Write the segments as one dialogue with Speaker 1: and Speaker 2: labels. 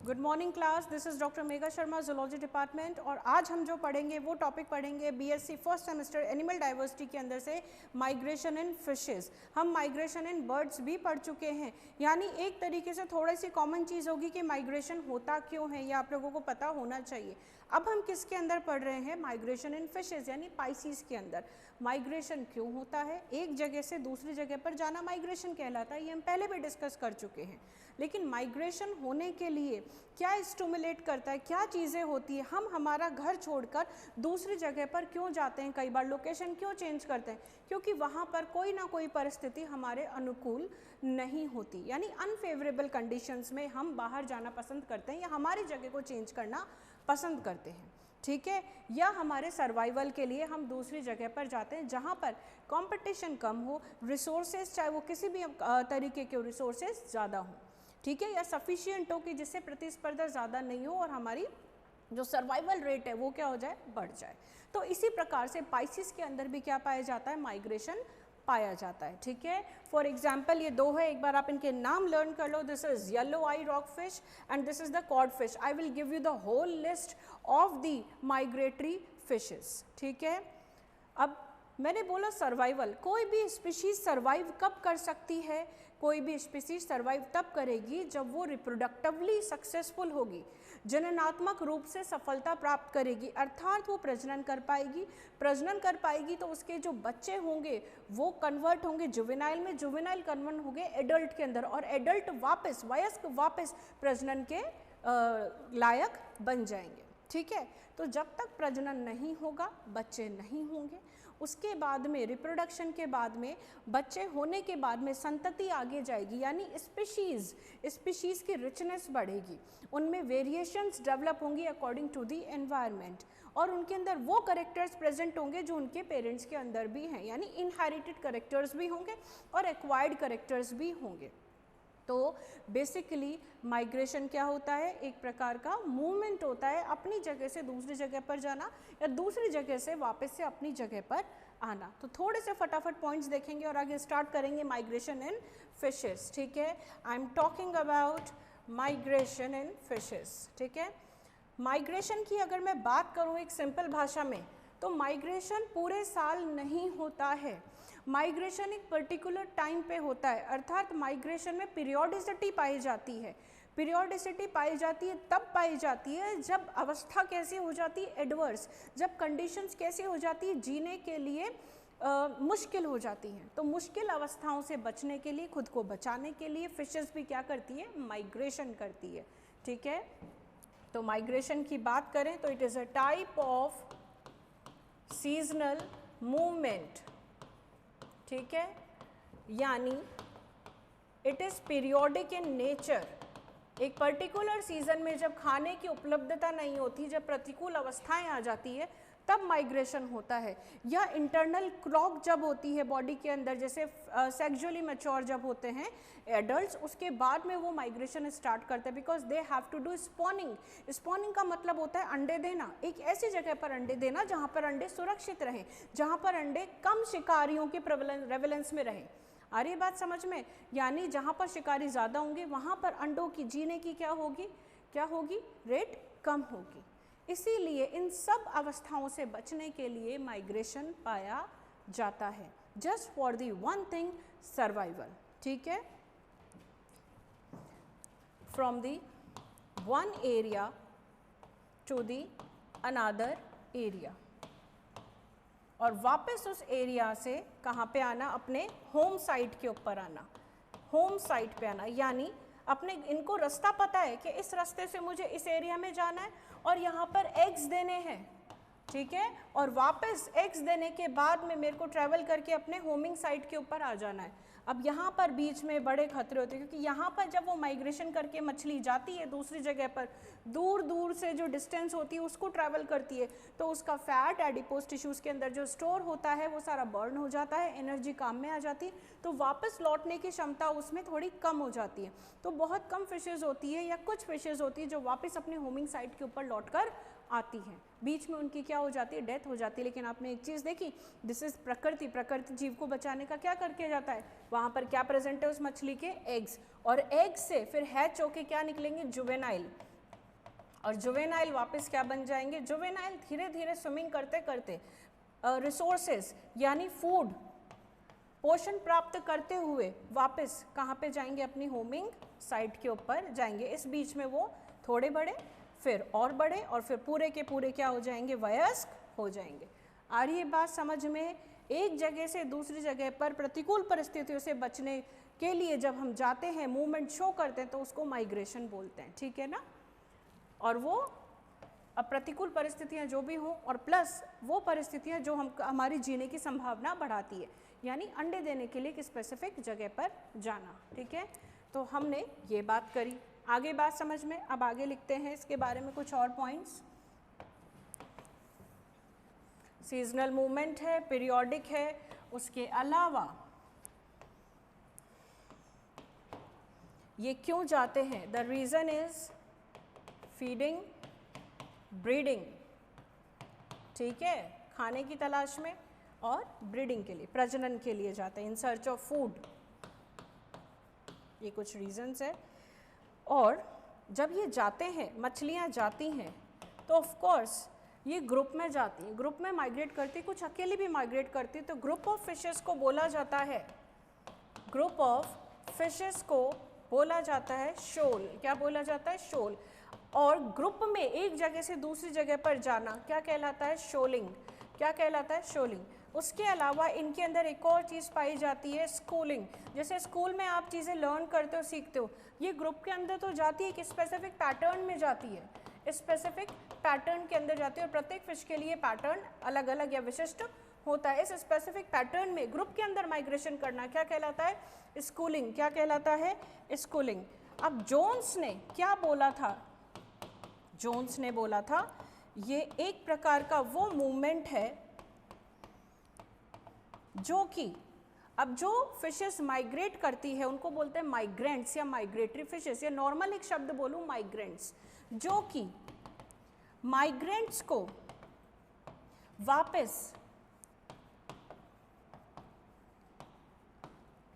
Speaker 1: Good morning class, this is doctor Megha Sharma, zoology department. और आज हम जो पढ़ेंगे वो टॉपिक पढ़ेंगे BSc first semester animal diversity के अंदर से माइग्रेशन इन फिशेस। हम माइग्रेशन इन बर्ड्स भी पढ़ चुके हैं, यानी एक तरीके से थोड़ी सी कॉमन चीज़ होगी कि माइग्रेशन होता क्यों है, ये आप लोगों को पता होना चाहिए। अब हम किसके अंदर पढ़ रहे हैं? माइग्रेशन इन फिशेस यानी पाइसीज के अंदर। माइग्रेशन क्यों होता है? एक जगह से दूसरी जगह पर जाना माइग्रेशन कहलाता है, ये हम पहले भी डिस्कस कर चुके हैं। लेकिन माइग्रेशन होने के लिए क्या स्टिमुलेट करता है, क्या चीज़ें होती है, हम हमारा घर छोड़कर दूसरी जगह पर क्यों जाते हैं, कई बार लोकेशन क्यों चेंज करते हैं? क्योंकि वहाँ पर कोई ना कोई परिस्थिति हमारे अनुकूल नहीं होती, यानी अनफेवरेबल कंडीशंस में हम बाहर जाना पसंद करते हैं या हमारी जगह को चेंज करना पसंद करते हैं, ठीक है। या हमारे सर्वाइवल के लिए हम दूसरी जगह पर जाते हैं जहाँ पर कंपटीशन कम हो, रिसोर्सेज चाहे वो किसी भी तरीके के रिसोर्सेज ज़्यादा हों, ठीक है, या सफिशिएंट हो कि जिससे प्रतिस्पर्धा ज़्यादा नहीं हो और हमारी जो सर्वाइवल रेट है वो क्या हो जाए, बढ़ जाए। तो इसी प्रकार से पाइसिस के अंदर भी क्या पाया जाता है? माइग्रेशन पाया जाता है, ठीक है। फॉर एग्जाम्पल ये दो है, एक बार आप इनके नाम लर्न कर लो। This is yellow eye rock fish and this is the cod fish. I will give you the whole list of the migratory fishes, ठीक है। अब मैंने बोला सर्वाइवल, कोई भी स्पीशीज सर्वाइव कब कर सकती है? कोई भी स्पीशीज सर्वाइव तब करेगी जब वो रिप्रोडक्टिवली सक्सेसफुल होगी, जननात्मक रूप से सफलता प्राप्त करेगी, अर्थात वो प्रजनन कर पाएगी। प्रजनन कर पाएगी तो उसके जो बच्चे होंगे वो कन्वर्ट होंगे जुवेनाइल में, जुवेनाइल कन्वर्ट होंगे एडल्ट के अंदर, और एडल्ट वापस वयस्क वापस प्रजनन के लायक बन जाएंगे, ठीक है। तो जब तक प्रजनन नहीं होगा बच्चे नहीं होंगे। उसके बाद में रिप्रोडक्शन के बाद में बच्चे होने के बाद में संतति आगे जाएगी, यानी स्पीशीज़ की रिचनेस बढ़ेगी, उनमें वेरिएशंस डेवलप होंगी अकॉर्डिंग टू द एनवायरनमेंट, और उनके अंदर वो करेक्टर्स प्रेजेंट होंगे जो उनके पेरेंट्स के अंदर भी हैं, यानी इनहेरिटेड करेक्टर्स भी होंगे और एक्वायर्ड करेक्टर्स भी होंगे। तो बेसिकली माइग्रेशन क्या होता है? एक प्रकार का मूवमेंट होता है, अपनी जगह से दूसरी जगह पर जाना या दूसरी जगह से वापस से अपनी जगह पर आना। तो थोड़े से फटाफट पॉइंट्स देखेंगे और आगे स्टार्ट करेंगे माइग्रेशन इन फिशेस, ठीक है। I am talking about migration in fishes, ठीक है। माइग्रेशन की अगर मैं बात करूँ एक सिंपल भाषा में, तो माइग्रेशन पूरे साल नहीं होता है, माइग्रेशन एक पर्टिकुलर टाइम पे होता है, अर्थात माइग्रेशन में पीरियोडिसिटी पाई जाती है। पीरियोडिसिटी पाई जाती है तब पाई जाती है जब अवस्था कैसी हो जाती है, एडवर्स, जब कंडीशंस कैसी हो जाती है, जीने के लिए मुश्किल हो जाती हैं। तो मुश्किल अवस्थाओं से बचने के लिए, खुद को बचाने के लिए फिशेस भी क्या करती है? माइग्रेशन करती है, ठीक है। तो माइग्रेशन की बात करें तो it is a type of seasonal movement, ठीक है, यानी it is periodic in nature. एक पर्टिकुलर सीजन में जब खाने की उपलब्धता नहीं होती, जब प्रतिकूल अवस्थाएं आ जाती है, तब माइग्रेशन होता है। या इंटरनल क्लॉक जब होती है बॉडी के अंदर, जैसे सेक्सुअली मैच्योर जब होते हैं एडल्ट्स, उसके बाद में वो माइग्रेशन स्टार्ट करते हैं, because they have to do spawning. Spawning का मतलब होता है अंडे देना, एक ऐसी जगह पर अंडे देना जहाँ पर अंडे सुरक्षित रहें, जहाँ पर अंडे कम शिकारियों के रेवेलेंस में रहें। आ रही बात समझ में? यानी जहाँ पर शिकारी ज़्यादा होंगे वहाँ पर अंडों की जीने की क्या होगी, रेट कम होगी। इसीलिए इन सब अवस्थाओं से बचने के लिए माइग्रेशन पाया जाता है, just for the one thing, survival, ठीक है। From the one area to the another area, और वापस उस एरिया से कहाँ पे आना? अपने होम साइट के ऊपर आना, होम साइट पे आना, यानी अपने इनको रास्ता पता है कि इस रास्ते से मुझे इस एरिया में जाना है और यहाँ पर एग्स देने हैं, ठीक है, और वापस एग्स देने के बाद में मेरे को ट्रैवल करके अपने होमिंग साइट के ऊपर आ जाना है। अब यहाँ पर बीच में बड़े खतरे होते हैं, क्योंकि यहाँ पर जब वो माइग्रेशन करके मछली जाती है दूसरी जगह पर, दूर दूर से जो डिस्टेंस होती है उसको ट्रैवल करती है, तो उसका फैट एडिपोज टिश्यूज़ के अंदर जो स्टोर होता है वो सारा बर्न हो जाता है, एनर्जी काम में आ जाती है, तो वापस लौटने की क्षमता उसमें थोड़ी कम हो जाती है। तो बहुत कम फिशेज़ होती है या कुछ फिशेज़ होती है जो वापस अपने होमिंग साइट के ऊपर लौट कर आती हैं, बीच में उनकी क्या हो जाती है? डेथ हो जाती है। लेकिन आपने एक चीज़ देखी, दिस इज प्रकृति, प्रकृति जीव को बचाने का क्या करके जाता है? वहाँ पर क्या प्रेजेंट है उस मछली के? एग्स, और एग्स से फिर हैच होके क्या निकलेंगे? जुवेनाइल, और जुवेनाइल वापस क्या बन जाएंगे, जुवेनाइल धीरे धीरे स्विमिंग करते करते रिसोर्सेज यानी फूड पोषण प्राप्त करते हुए वापस कहाँ पे जाएंगे, अपनी होमिंग साइट के ऊपर जाएंगे। इस बीच में वो थोड़े बड़े, फिर और बड़े, और फिर पूरे के पूरे क्या हो जाएंगे, वयस्क हो जाएंगे। आ रही है बात समझ में। एक जगह से दूसरी जगह पर प्रतिकूल परिस्थितियों से बचने के लिए जब हम जाते हैं, मूवमेंट शो करते हैं, तो उसको माइग्रेशन बोलते हैं, ठीक है ना। और वो अब प्रतिकूल परिस्थितियां जो भी हों और प्लस वो परिस्थितियां जो हमारी जीने की संभावना बढ़ाती है, यानी अंडे देने के लिए एक स्पेसिफिक जगह पर जाना, ठीक है। तो हमने ये बात करी, आगे बात समझ में। अब आगे लिखते हैं इसके बारे में कुछ और पॉइंट्स। सीजनल मूवमेंट है, पीरियोडिक है, उसके अलावा ये क्यों जाते हैं, the reason is feeding, breeding, ठीक है, खाने की तलाश में और ब्रीडिंग के लिए, प्रजनन के लिए जाते हैं, इन सर्च ऑफ फूड। ये कुछ रीजंस है। और जब ये जाते हैं, मछलियाँ जाती हैं, तो ऑफ कोर्स ये ग्रुप में जाती हैं, ग्रुप में माइग्रेट करती, कुछ अकेली भी माइग्रेट करती, तो ग्रुप ऑफ फिशेस को बोला जाता है, ग्रुप ऑफ फिशेस को बोला जाता है शोल। क्या बोला जाता है, शोल। और ग्रुप में एक जगह से दूसरी जगह पर जाना क्या कहलाता है, शोलिंग। क्या कहलाता है, शोलिंग। उसके अलावा इनके अंदर एक और चीज़ पाई जाती है, स्कूलिंग। जैसे स्कूल में आप चीज़ें लर्न करते हो, सीखते हो, ये ग्रुप के अंदर तो जाती है, एक स्पेसिफिक पैटर्न में जाती है, स्पेसिफिक पैटर्न के अंदर जाती है, और प्रत्येक फिश के लिए पैटर्न अलग अलग या विशिष्ट होता है। इस स्पेसिफिक पैटर्न में ग्रुप के अंदर माइग्रेशन करना क्या कहलाता है, स्कूलिंग। क्या कहलाता है, स्कूलिंग। अब जोन्स ने क्या बोला था, जोन्स ने बोला था ये एक प्रकार का वो मूवमेंट है जो कि अब जो फिशेस माइग्रेट करती है उनको बोलते हैं माइग्रेंट्स या माइग्रेटरी फिशेस, या नॉर्मल एक शब्द बोलूं माइग्रेंट्स, जो कि माइग्रेंट्स को वापस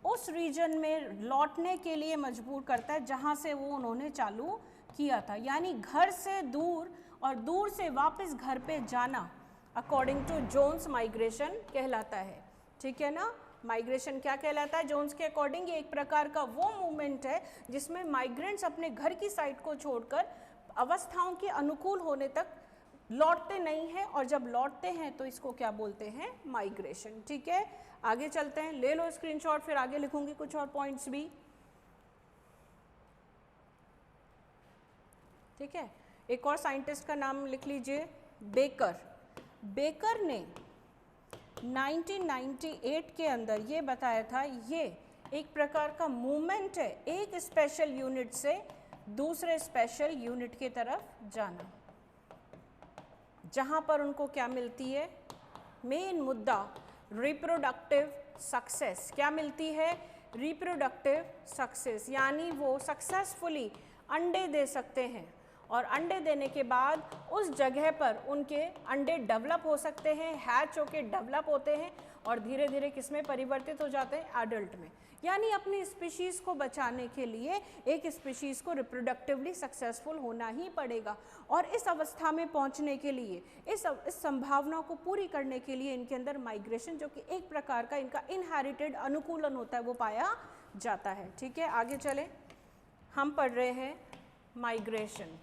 Speaker 1: उस रीजन में लौटने के लिए मजबूर करता है जहां से वो उन्होंने चालू किया था, यानी घर से दूर और दूर से वापस घर पे जाना अकॉर्डिंग टू जोन्स माइग्रेशन कहलाता है, ठीक है ना। माइग्रेशन क्या कहलाता है, जोन्स के अकॉर्डिंग ये एक प्रकार का वो मूवमेंट है जिसमें माइग्रेंट्स अपने घर की साइड को छोड़कर अवस्थाओं के अनुकूल होने तक लौटते नहीं हैं, और जब लौटते हैं तो इसको क्या बोलते हैं, माइग्रेशन, ठीक है। आगे चलते हैं, ले लो स्क्रीनशॉट, फिर आगे लिखूंगी कुछ और पॉइंट्स भी, ठीक है। एक और साइंटिस्ट का नाम लिख लीजिए, बेकर। बेकर ने 1998 के अंदर ये बताया था, ये एक प्रकार का मूवमेंट है, एक स्पेशल यूनिट से दूसरे स्पेशल यूनिट की तरफ जाना, जहां पर उनको क्या मिलती है, मेन मुद्दा रिप्रोडक्टिव सक्सेस। क्या मिलती है, रिप्रोडक्टिव सक्सेस, यानी वो सक्सेसफुली अंडे दे सकते हैं, और अंडे देने के बाद उस जगह पर उनके अंडे डेवलप हो सकते हैं, हैच होके डेवलप होते हैं, और धीरे धीरे किसमें परिवर्तित हो जाते हैं, एडल्ट में। यानी अपनी स्पीशीज़ को बचाने के लिए एक स्पीशीज़ को रिप्रोडक्टिवली सक्सेसफुल होना ही पड़ेगा, और इस अवस्था में पहुंचने के लिए, इस संभावना को पूरी करने के लिए इनके अंदर माइग्रेशन, जो कि एक प्रकार का इनका इनहेरिटेड अनुकूलन होता है, वो पाया जाता है, ठीक है। आगे चलें, हम पढ़ रहे हैं माइग्रेशन।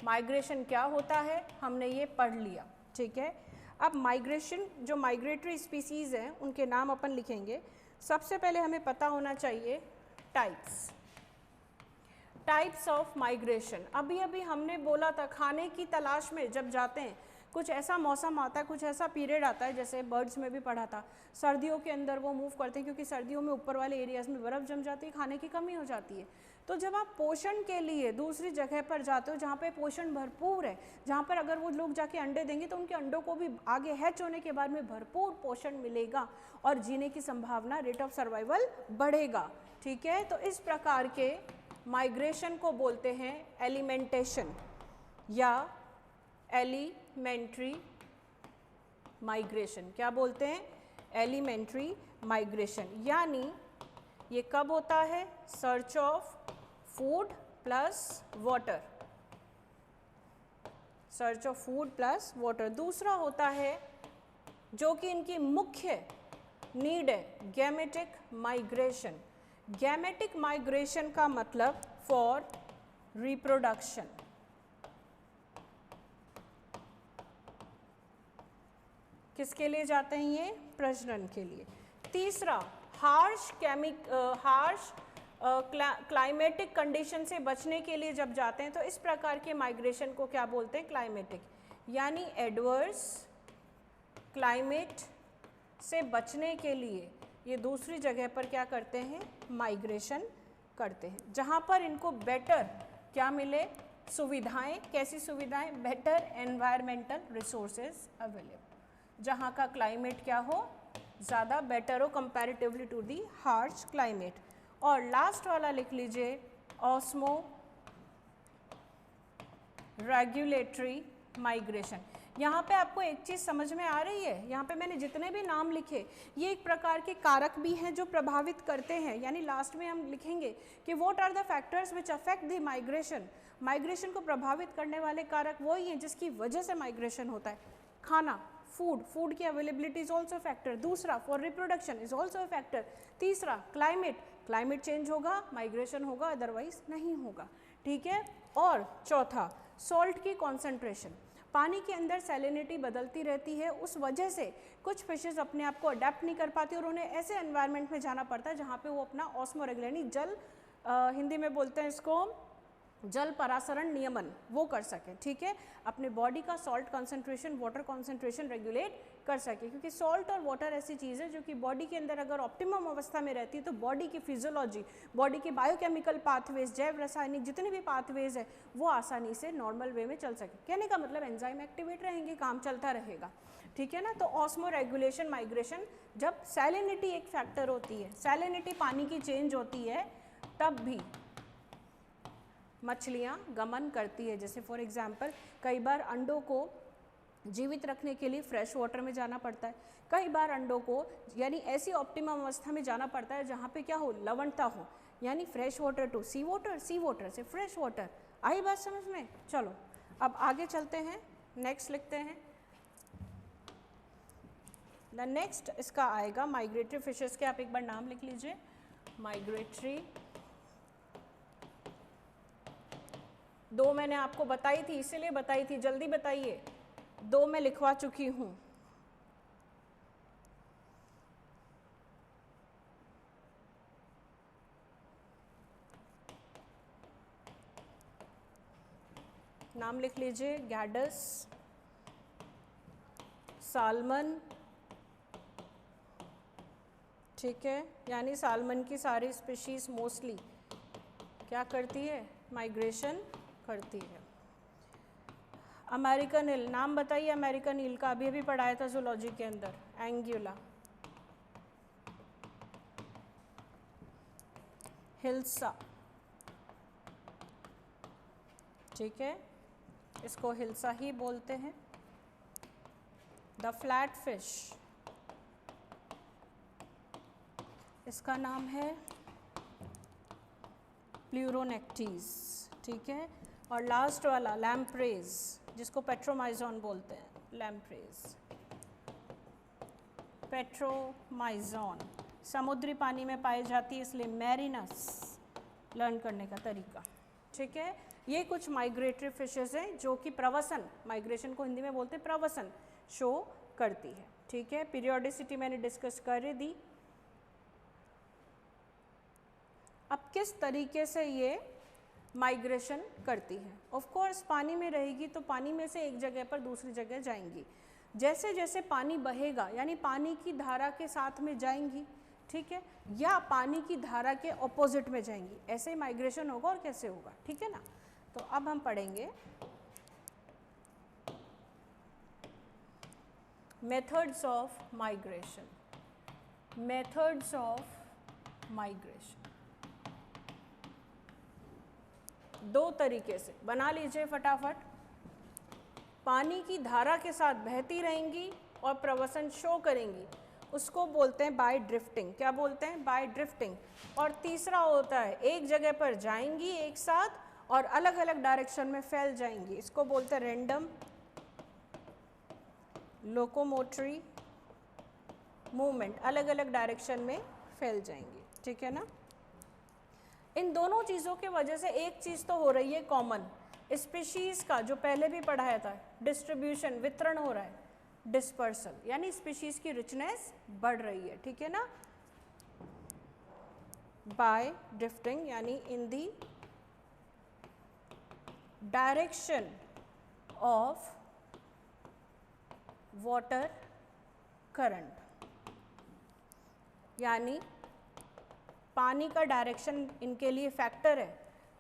Speaker 1: माइग्रेशन क्या होता है हमने ये पढ़ लिया, ठीक है। अब माइग्रेशन, जो माइग्रेटरी स्पीसीज़ हैं उनके नाम अपन लिखेंगे। सबसे पहले हमें पता होना चाहिए टाइप्स, टाइप्स ऑफ माइग्रेशन। अभी अभी हमने बोला था खाने की तलाश में जब जाते हैं, कुछ ऐसा मौसम आता है, कुछ ऐसा पीरियड आता है, जैसे बर्ड्स में भी पढ़ा था, सर्दियों के अंदर वो मूव करते हैं क्योंकि सर्दियों में ऊपर वाले एरियाज़ में बर्फ़ जम जाती है, खाने की कमी हो जाती है। तो जब आप पोषण के लिए दूसरी जगह पर जाते हो जहाँ पे पोषण भरपूर है, जहाँ पर अगर वो लोग जाके अंडे देंगे तो उनके अंडों को भी आगे हैच होने के बाद में भरपूर पोषण मिलेगा और जीने की संभावना, रेट ऑफ सर्वाइवल बढ़ेगा, ठीक है। तो इस प्रकार के माइग्रेशन को बोलते हैं एलिमेंटेशन या एलिमेंट्री माइग्रेशन। क्या बोलते हैं, एलिमेंट्री माइग्रेशन। यानी ये कब होता है, search of food plus water, search of food plus water. दूसरा होता है जो कि इनकी मुख्य नीड है, गैमेटिक माइग्रेशन। गैमेटिक माइग्रेशन का मतलब फॉर रिप्रोडक्शन। किसके लिए जाते हैं ये? प्रजनन के लिए। तीसरा, हार्श क्लाइमेटिक कंडीशन से बचने के लिए जब जाते हैं तो इस प्रकार के माइग्रेशन को क्या बोलते हैं? क्लाइमेटिक। यानी एडवर्स क्लाइमेट से बचने के लिए ये दूसरी जगह पर क्या करते हैं? माइग्रेशन करते हैं, जहाँ पर इनको बेटर क्या मिले? सुविधाएं। कैसी सुविधाएं? बेटर एनवायरमेंटल रिसोर्सेज अवेलेबल, जहाँ का क्लाइमेट क्या हो? ज़्यादा बेटर हो comparatively to the harsh climate. और लास्ट वाला लिख लीजिए, ऑस्मो रेगुलेटरी माइग्रेशन। यहाँ पे आपको एक चीज़ समझ में आ रही है? यहाँ पे मैंने जितने भी नाम लिखे ये एक प्रकार के कारक भी हैं जो प्रभावित करते हैं। यानी लास्ट में हम लिखेंगे कि what are the factors which affect the migration. Migration को प्रभावित करने वाले कारक वही हैं जिसकी वजह से माइग्रेशन होता है। खाना, फूड की अवेलेबिलिटी इज ऑल्सो फैक्टर। दूसरा, for reproduction is also a factor. तीसरा, क्लाइमेट चेंज होगा, माइग्रेशन होगा, अदरवाइज नहीं होगा। ठीक है। और चौथा, सॉल्ट की कॉन्सेंट्रेशन। पानी के अंदर सैलिनिटी बदलती रहती है, उस वजह से कुछ फिशेज अपने आप को अडेप्ट नहीं कर पाती और उन्हें ऐसे एनवायरनमेंट में जाना पड़ता है जहाँ पे वो अपना ऑस्मो रेगुलेटरी जल हिंदी में बोलते हैं इसको जल परासरण नियमन वो कर सके। ठीक है। अपने बॉडी का salt concentration, water concentration regulate कर सके, क्योंकि सॉल्ट और वाटर ऐसी चीज़ है जो कि बॉडी के अंदर अगर ऑप्टिमम अवस्था में रहती है तो बॉडी की फिजियोलॉजी, बॉडी के बायोकेमिकल पाथवेज, जैव रासायनिक जितने भी पाथवेज है वो आसानी से नॉर्मल वे में चल सके। कहने का मतलब एंजाइम एक्टिवेट रहेंगे, काम चलता रहेगा। ठीक है ना। तो ऑस्मो रेगुलेशन माइग्रेशन, जब सैलिनिटी एक फैक्टर होती है, सैलिनिटी पानी की चेंज होती है, तब भी मछलियाँ गमन करती है। जैसे फॉर एग्जांपल कई बार अंडों को जीवित रखने के लिए फ्रेश वाटर में जाना पड़ता है, कई बार अंडों को यानी ऐसी ऑप्टिमम अवस्था में जाना पड़ता है जहाँ पे क्या हो? लवणता हो, यानी fresh water to sea water, sea water से फ्रेश वाटर। आई बात समझ में? चलो अब आगे चलते हैं, नेक्स्ट लिखते हैं। द नेक्स्ट इसका आएगा माइग्रेटरी फिशेस के, आप एक बार नाम लिख लीजिए। माइग्रेटरी, दो मैंने आपको बताई थी, इसीलिए बताई थी, जल्दी बताइए। दो मैं लिखवा चुकी हूं। नाम लिख लीजिए। गैडस, साल्मन। ठीक है। यानी साल्मन की सारी स्पीशीज मोस्टली क्या करती है? माइग्रेशन करती है। अमेरिकन ईल, नाम बताइए अमेरिकन ईल का, अभी पढ़ाया था जूलॉजी के अंदर। एंगुला, हिल्सा। ठीक है, इसको हिल्सा ही बोलते हैं। द फ्लैट फिश, इसका नाम है प्लूरोनेक्टीज। ठीक है। और लास्ट वाला लैम्प्रेज, जिसको पेट्रोमाइजोन बोलते हैं। लैम्प्रेज, पेट्रोमाइजोन समुद्री पानी में पाई जाती है, इसलिए मैरिनस लर्न करने का तरीका। ठीक है। ये कुछ माइग्रेटरी फिशेस हैं जो कि प्रवसन, माइग्रेशन को हिंदी में बोलते हैं प्रवसन, शो करती है। ठीक है। पीरियोडिसिटी मैंने डिस्कस कर दी। अब किस तरीके से ये माइग्रेशन करती है? ऑफ कोर्स पानी में रहेगी तो पानी में से एक जगह पर दूसरी जगह जाएंगी। जैसे जैसे पानी बहेगा यानी पानी की धारा के साथ में जाएंगी, ठीक है, या पानी की धारा के ऑपोजिट में जाएंगी, ऐसे ही माइग्रेशन होगा। और कैसे होगा? ठीक है ना। तो अब हम पढ़ेंगे methods of migration. Methods of migration दो तरीके से बना लीजिए फटाफट। पानी की धारा के साथ बहती रहेंगी और प्रवसन शो करेंगी, उसको बोलते हैं बाय ड्रिफ्टिंग। क्या बोलते हैं? By drifting. और तीसरा होता है एक जगह पर जाएंगी एक साथ और अलग अलग डायरेक्शन में फैल जाएंगी। इसको बोलते हैं रैंडम लोकोमोटरी मूवमेंट, अलग अलग डायरेक्शन में फैल जाएंगी, ठीक है ना। इन दोनों चीज़ों की वजह से एक चीज़ तो हो रही है कॉमन, स्पीशीज़ का जो पहले भी पढ़ाया था, डिस्ट्रीब्यूशन, वितरण हो रहा है, डिस्पर्सल, यानी स्पीशीज़ की रिचनेस बढ़ रही है, ठीक है ना, बाय ड्रिफ्टिंग, यानी in the direction of water current, यानी पानी का डायरेक्शन इनके लिए फैक्टर है,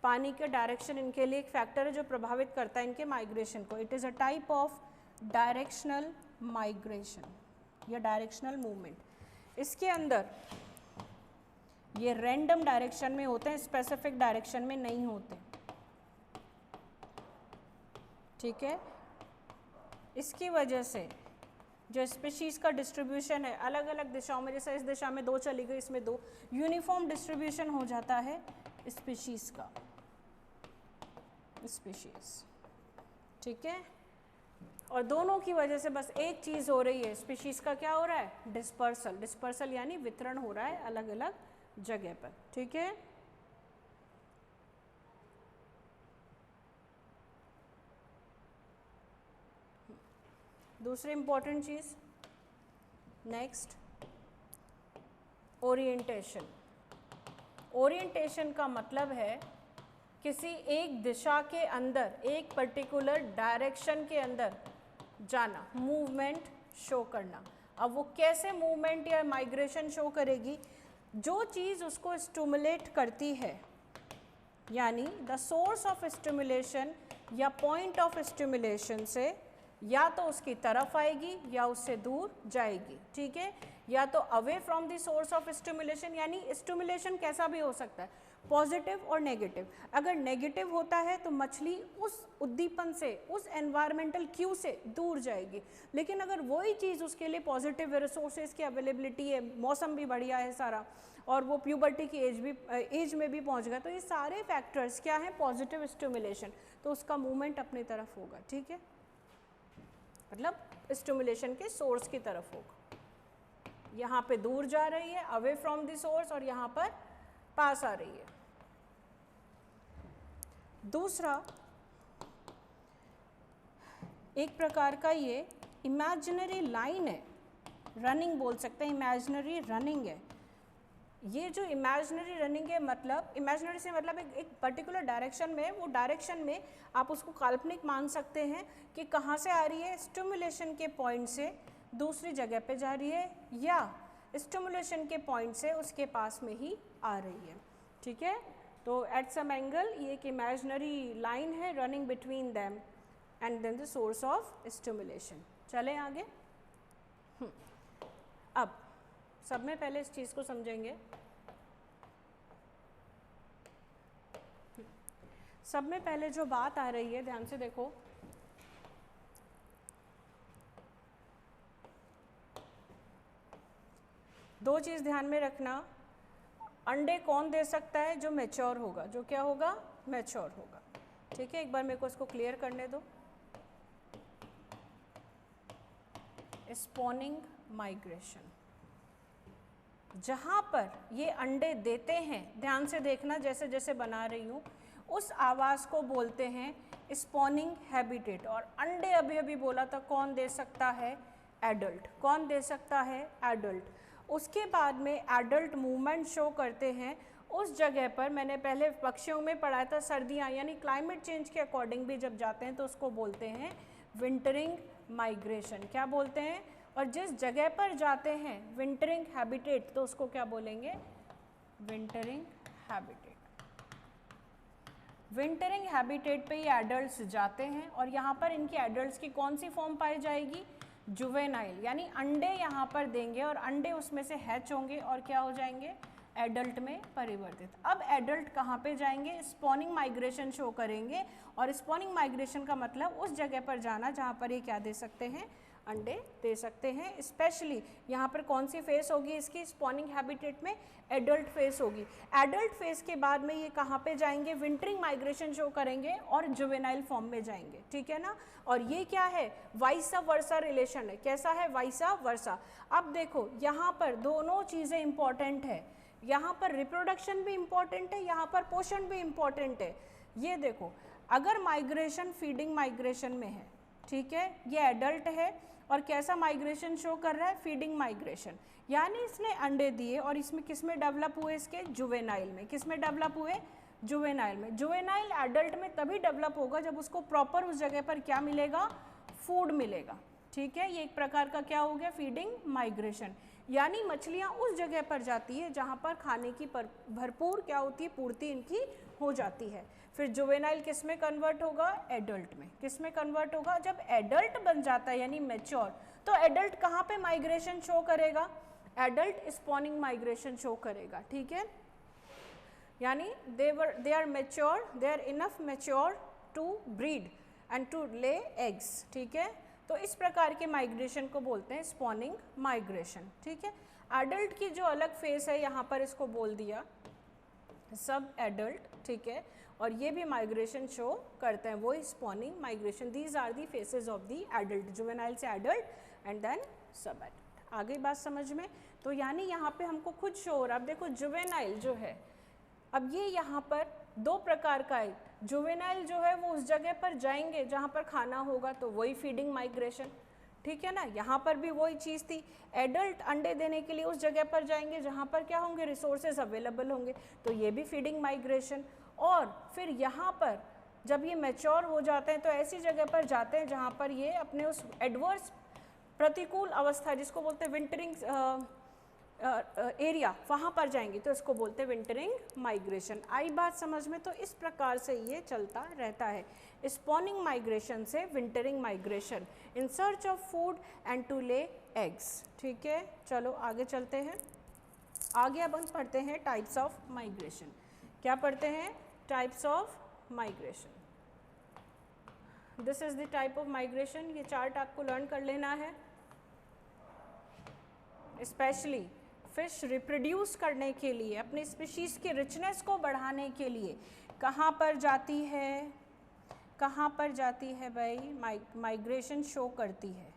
Speaker 1: पानी का डायरेक्शन इनके लिए एक फैक्टर है जो प्रभावित करता है इनके माइग्रेशन को। It is a type of directional migration या डायरेक्शनल मूवमेंट। इसके अंदर ये रैंडम डायरेक्शन में होते हैं, स्पेसिफिक डायरेक्शन में नहीं होते, ठीक है। इसकी वजह से जो स्पीशीज़ का डिस्ट्रीब्यूशन है अलग अलग दिशाओं में, जैसे इस दिशा में 2 चली गई, इसमें 2, यूनिफॉर्म डिस्ट्रीब्यूशन हो जाता है स्पीशीज़ का, स्पीशीज़, ठीक है। और दोनों की वजह से बस एक चीज़ हो रही है, स्पीशीज़ का क्या हो रहा है, डिस्पर्सल, डिस्पर्सल यानी वितरण हो रहा है अलग अलग जगह पर, ठीक है। दूसरी इंपॉर्टेंट चीज़, नेक्स्ट ओरिएंटेशन। ओरिएंटेशन का मतलब है किसी एक दिशा के अंदर, एक पर्टिकुलर डायरेक्शन के अंदर जाना, मूवमेंट शो करना। अब वो कैसे मूवमेंट या माइग्रेशन शो करेगी, जो चीज़ उसको स्टिमुलेट करती है, यानी द सोर्स ऑफ स्टिमुलेशन या पॉइंट ऑफ स्टिमुलेशन से या तो उसकी तरफ आएगी या उससे दूर जाएगी, ठीक है, या तो away from the source of stimulation, यानी स्टिमुलेशन कैसा भी हो सकता है, पॉजिटिव और नेगेटिव। अगर नेगेटिव होता है तो मछली उस उद्दीपन से, उस एनवायरमेंटल क्यू से दूर जाएगी, लेकिन अगर वही चीज़ उसके लिए पॉजिटिव रिसोर्सेज की अवेलेबिलिटी है, मौसम भी बढ़िया है सारा, और वो प्यूबर्टी की एज में भी पहुंच गया, तो ये सारे फैक्टर्स क्या हैं, पॉजिटिव स्टिमुलेशन, तो उसका मूवमेंट अपनी तरफ होगा, ठीक है, मतलब स्टिमुलेशन के सोर्स की तरफ होगा। यहाँ पे दूर जा रही है, अवे फ्रॉम द सोर्स, और यहाँ पर पास आ रही है। दूसरा एक प्रकार का ये इमेजिनरी लाइन है, रनिंग बोल सकते हैं, इमेजिनरी रनिंग है। ये जो इमेजिनरी रनिंग है, मतलब इमेजिनरी से मतलब एक पर्टिकुलर डायरेक्शन में, वो डायरेक्शन में आप उसको काल्पनिक मान सकते हैं कि कहाँ से आ रही है, स्टिमुलेशन के पॉइंट से दूसरी जगह पे जा रही है, या स्टिमुलेशन के पॉइंट से उसके पास में ही आ रही है, ठीक है। तो एट सम एंगल ये एक इमेजिनरी लाइन है running between them and then the source of stimulation. चलें आगे। अब सब में पहले इस चीज़ को समझेंगे। सब में पहले जो बात आ रही है, ध्यान से देखो, दो चीज़ ध्यान में रखना। अंडे कौन दे सकता है, जो मैच्योर होगा, जो क्या होगा, मैच्योर होगा, ठीक है। एक बार मेरे को इसको क्लियर करने दो। स्पॉनिंग माइग्रेशन, जहाँ पर ये अंडे देते हैं, ध्यान से देखना, जैसे जैसे बना रही हूँ, उस आवाज़ को बोलते हैं स्पॉनिंग हैबिटेट। और अंडे अभी अभी बोला था, कौन दे सकता है, एडल्ट। कौन दे सकता है, एडल्ट। उसके बाद में एडल्ट मूवमेंट शो करते हैं उस जगह पर। मैंने पहले पक्षियों में पढ़ाया था, सर्दियाँ यानी क्लाइमेट चेंज के अकॉर्डिंग भी जब जाते हैं तो उसको बोलते हैं विंटरिंग माइग्रेशन। क्या बोलते हैं, और जिस जगह पर जाते हैं विंटरिंग हैबिटेट, तो उसको क्या बोलेंगे, विंटरिंग हैबिटेट। विंटरिंग हैबिटेट पे ये एडल्ट्स जाते हैं, और यहाँ पर इनकी एडल्ट्स की कौन सी फॉर्म पाई जाएगी, जुवेनाइल, यानी अंडे यहाँ पर देंगे और अंडे उसमें से हैच होंगे और क्या हो जाएंगे, एडल्ट में परिवर्तित। अब एडल्ट कहाँ पे जाएंगे, स्पॉनिंग माइग्रेशन शो करेंगे। और स्पॉनिंग माइग्रेशन का मतलब उस जगह पर जाना जहाँ पर ये क्या दे सकते हैं, अंडे दे सकते हैं। स्पेशली यहाँ पर कौन सी फेस होगी इसकी स्पॉनिंग हैबिटेट में, एडल्ट फेस होगी। एडल्ट फेस के बाद में ये कहाँ पे जाएंगे, विंटरिंग माइग्रेशन शो करेंगे और जुवेनाइल फॉर्म में जाएंगे, ठीक है ना। और ये क्या है, वाइसा वर्सा रिलेशन है। कैसा है, वाइसा वर्सा। अब देखो यहाँ पर दोनों चीज़ें इंपॉर्टेंट है, यहाँ पर रिप्रोडक्शन भी इंपॉर्टेंट है, यहाँ पर पोषण भी इंपॉर्टेंट है। ये देखो अगर माइग्रेशन फीडिंग माइग्रेशन में है, ठीक है, ये एडल्ट है और कैसा माइग्रेशन शो कर रहा है, फीडिंग माइग्रेशन, यानी इसने अंडे दिए और इसमें किस में डेवलप हुए, इसके जुवेनाइल में। किस में डेवलप हुए, जुवेनाइल में। जुवेनाइल एडल्ट में तभी डेवलप होगा जब उसको प्रॉपर उस जगह पर क्या मिलेगा, फूड मिलेगा, ठीक है। ये एक प्रकार का क्या हो गया, फीडिंग माइग्रेशन, यानी मछलियाँ उस जगह पर जाती है जहाँ पर खाने की भरपूर क्या होती है, पूर्ति इनकी हो जाती है। फिर जुवेनाइल किस में कन्वर्ट होगा, एडल्ट में। किस में कन्वर्ट होगा, जब एडल्ट बन जाता है यानी मैच्योर, तो एडल्ट कहाँ पे माइग्रेशन शो करेगा, एडल्ट स्पॉनिंग माइग्रेशन शो करेगा, ठीक है। यानी they are mature, they are enough mature to breed and to lay eggs, ठीक है। तो इस प्रकार के माइग्रेशन को बोलते हैं स्पॉनिंग माइग्रेशन, ठीक है। एडल्ट की जो अलग फेस है यहाँ पर इसको बोल दिया सब एडल्ट, ठीक है, और ये भी माइग्रेशन शो करते हैं, वो spawning migration. These are the phases of the adult, juvenile से adult and then sub adult. आगे बात समझ में, तो यानी यहाँ पे हमको खुद शो हो रहा है। अब देखो जुवेनाइल जो है, अब ये यहाँ पर दो प्रकार का है। जुवेनाइल जो है वो उस जगह पर जाएंगे जहाँ पर खाना होगा, तो वही फीडिंग माइग्रेशन, ठीक है ना। यहाँ पर भी वही चीज़ थी, एडल्ट अंडे देने के लिए उस जगह पर जाएंगे जहाँ पर क्या होंगे, रिसोर्सेज अवेलेबल होंगे, तो ये भी फीडिंग माइग्रेशन। और फिर यहाँ पर जब ये मैच्योर हो जाते हैं तो ऐसी जगह पर जाते हैं जहाँ पर ये अपने उस एडवर्स प्रतिकूल अवस्था जिसको बोलते हैं विंटरिंग एरिया, वहाँ पर जाएंगे, तो इसको बोलते हैं विंटरिंग माइग्रेशन। आई बात समझ में, तो इस प्रकार से ये चलता रहता है, स्पॉनिंग माइग्रेशन से wintering migration, in search of food and to lay eggs, ठीक है। चलो आगे चलते हैं। आगे अब हम पढ़ते हैं टाइप्स ऑफ माइग्रेशन। क्या पढ़ते हैं, types of migration. This is the type of migration, ये चार्ट आपको लर्न कर लेना है। स्पेशली फिश रिप्रोड्यूस करने के लिए, अपने स्पीशीज़ की रिचनेस को बढ़ाने के लिए कहाँ पर जाती है, कहाँ पर जाती है भाई, माइग्रेशन शो करती है।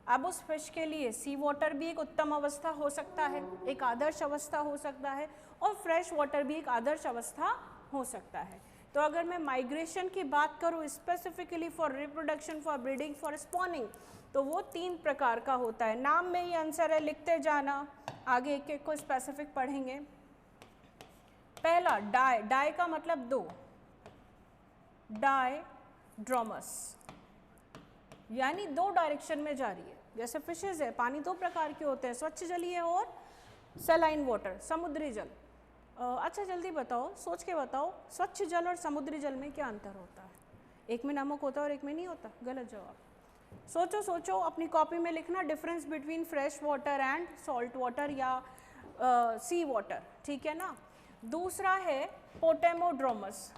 Speaker 1: अब उस फिश के लिए सी वाटर भी एक उत्तम अवस्था हो सकता है, एक आदर्श अवस्था हो सकता है, और फ्रेश वाटर भी एक आदर्श अवस्था हो सकता है। तो अगर मैं माइग्रेशन की बात करूँ specifically for reproduction, for breeding, for spawning, तो वो 3 प्रकार का होता है। नाम में ही आंसर है, लिखते जाना, आगे एक एक को स्पेसिफिक पढ़ेंगे। पहला डाई, डाई का मतलब 2, डायड्रोमस, यानी 2 डायरेक्शन में जा रही है। जैसे फिशेज है, पानी 2 प्रकार के होते हैं, स्वच्छ जलीय और सलाइन वाटर, समुद्री जल। अच्छा जल्दी बताओ, सोच के बताओ, स्वच्छ जल और समुद्री जल में क्या अंतर होता है? एक में नमक होता है और एक में नहीं होता। गलत जवाब। सोचो सोचो, अपनी कॉपी में लिखना difference between fresh water and salt water या सी वाटर, ठीक है ना। दूसरा है पोटेमोड्रोमस,